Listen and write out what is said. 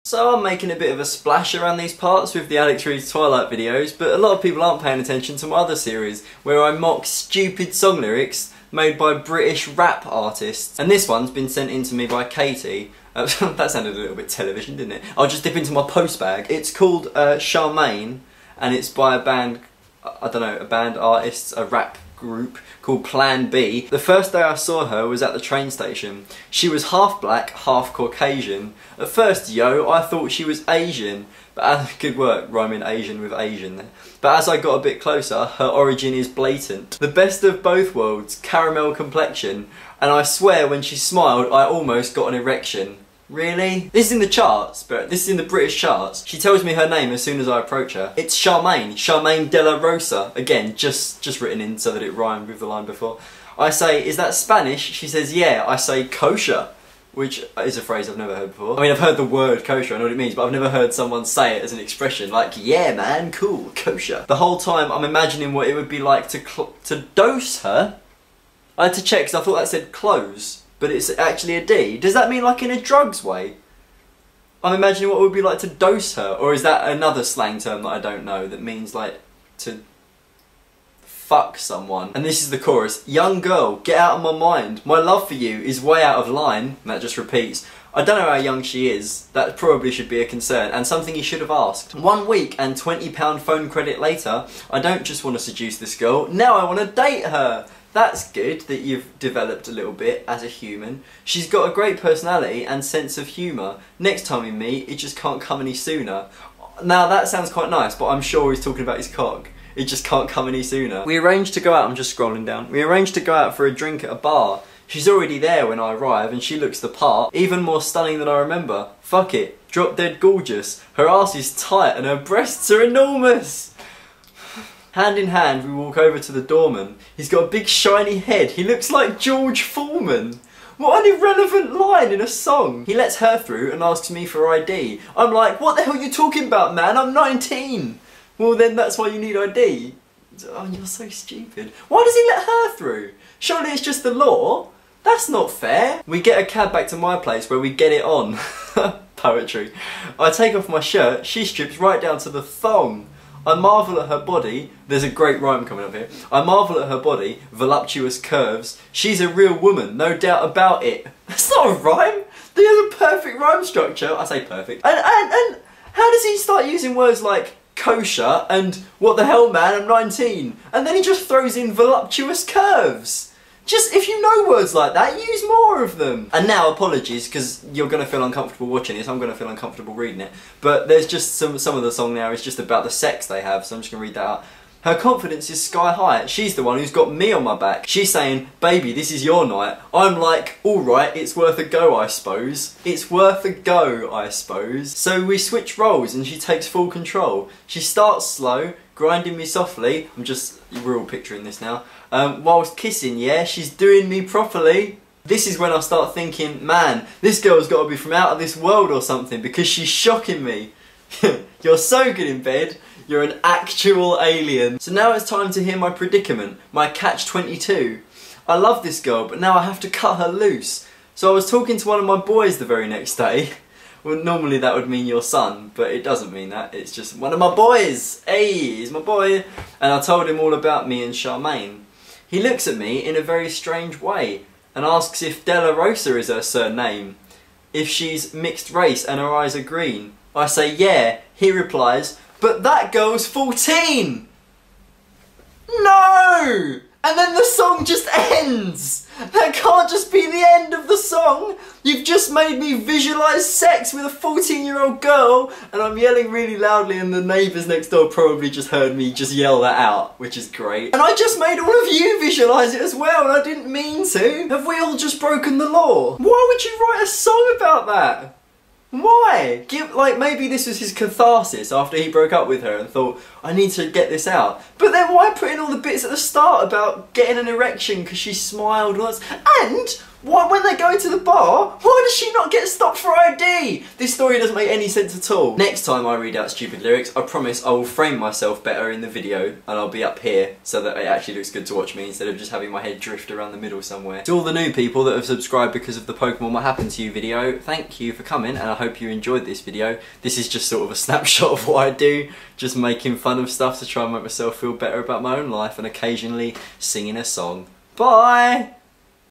So I'm making a bit of a splash around these parts with the Alex Reed's Twilight videos, but a lot of people aren't paying attention to my other series, where I mock stupid song lyrics made by British rap artists. And this one's been sent in to me by Katie. That sounded a little bit television, didn't it? I'll just dip into my post bag. It's called Charmaine, and it's by a band, I don't know, a band artist, a rap group called Plan B. The first day I saw her was at the train station. She was half black, half Caucasian. At first, yo, I thought she was Asian, but good work rhyming Asian with Asian there. But as I got a bit closer, her origin is blatant. The best of both worlds, caramel complexion, and I swear when she smiled I almost got an erection. Really? This is in the charts, but this is in the British charts. She tells me her name as soon as I approach her. It's Charmaine, Charmaine de la Rosa. Again, just written in so that it rhymed with the line before. I say, is that Spanish? She says, yeah. I say, kosher, which is a phrase I've never heard before. I mean, I've heard the word kosher, I know what it means, but I've never heard someone say it as an expression, like, yeah man, cool, kosher. The whole time I'm imagining what it would be like to dose her. I had to check because I thought that said close. But it's actually a D. Does that mean like in a drugs way? I'm imagining what it would be like to dose her, or is that another slang term that I don't know that means like to fuck someone? And this is the chorus. Young girl, get out of my mind. My love for you is way out of line. And that just repeats. I don't know how young she is. That probably should be a concern and something you should have asked. 1 week and £20 phone credit later, I don't just want to seduce this girl, now I want to date her. That's good that you've developed a little bit as a human. She's got a great personality and sense of humour. Next time we meet, it just can't come any sooner. Now that sounds quite nice, but I'm sure he's talking about his cock. It just can't come any sooner. We arranged to go out, I'm just scrolling down. We arranged to go out for a drink at a bar. She's already there when I arrive and she looks the part, even more stunning than I remember. Fuck it, drop dead gorgeous. Her ass is tight and her breasts are enormous. Hand in hand, we walk over to the doorman. He's got a big shiny head. He looks like George Foreman. What an irrelevant line in a song. He lets her through and asks me for ID. I'm like, what the hell are you talking about, man? I'm 19. Well, then that's why you need ID. Oh, you're so stupid. Why does he let her through? Surely it's just the law. That's not fair. We get a cab back to my place where we get it on. Poetry. I take off my shirt. She strips right down to the thong. I marvel at her body, there's a great rhyme coming up here. I marvel at her body, voluptuous curves. She's a real woman, no doubt about it. That's not a rhyme. They have a perfect rhyme structure. I say perfect. And how does he start using words like kosher and what the hell man, I'm 19. And then he just throws in voluptuous curves. Just, if you know words like that, use more of them. And now, apologies, because you're going to feel uncomfortable watching this, I'm going to feel uncomfortable reading it. But there's just some of the song now is just about the sex they have, so I'm just going to read that out. Her confidence is sky high. She's the one who's got me on my back. She's saying, baby, this is your night. I'm like, alright, it's worth a go, I suppose. It's worth a go, I suppose. So we switch roles and she takes full control. She starts slow, grinding me softly. We're all picturing this now. Whilst kissing, yeah, she's doing me properly. This is when I start thinking, man, this girl's got to be from out of this world or something because she's shocking me. You're so good in bed. You're an actual alien. So now it's time to hear my predicament, my catch-22. I love this girl, but now I have to cut her loose. So I was talking to one of my boys the very next day. Well, normally that would mean your son, but it doesn't mean that. It's just one of my boys. Hey, he's my boy. And I told him all about me and Charmaine. He looks at me in a very strange way and asks if De La Rosa is her surname. If she's mixed race and her eyes are green. I say yeah. He replies, but that girl's 14! No! And then the song just ends! That can't just be the end of the song! You've just made me visualise sex with a 14-year-old girl, and I'm yelling really loudly and the neighbours next door probably just heard me just yell that out, which is great. And I just made all of you visualise it as well, and I didn't mean to! Have we all just broken the law? Why would you write a song about that? Why? Maybe this was his catharsis after he broke up with her and thought, I need to get this out. But then why put in all the bits at the start about getting an erection because she smiled and all that? And Why, when they go into the bar, why does she not get stopped for ID? This story doesn't make any sense at all. Next time I read out stupid lyrics, I promise I will frame myself better in the video and I'll be up here so that it actually looks good to watch me instead of just having my head drift around the middle somewhere. To all the new people that have subscribed because of the Pokemon What Happened to You video, thank you for coming and I hope you enjoyed this video. This is just sort of a snapshot of what I do, just making fun of stuff to try and make myself feel better about my own life and occasionally singing a song. Bye!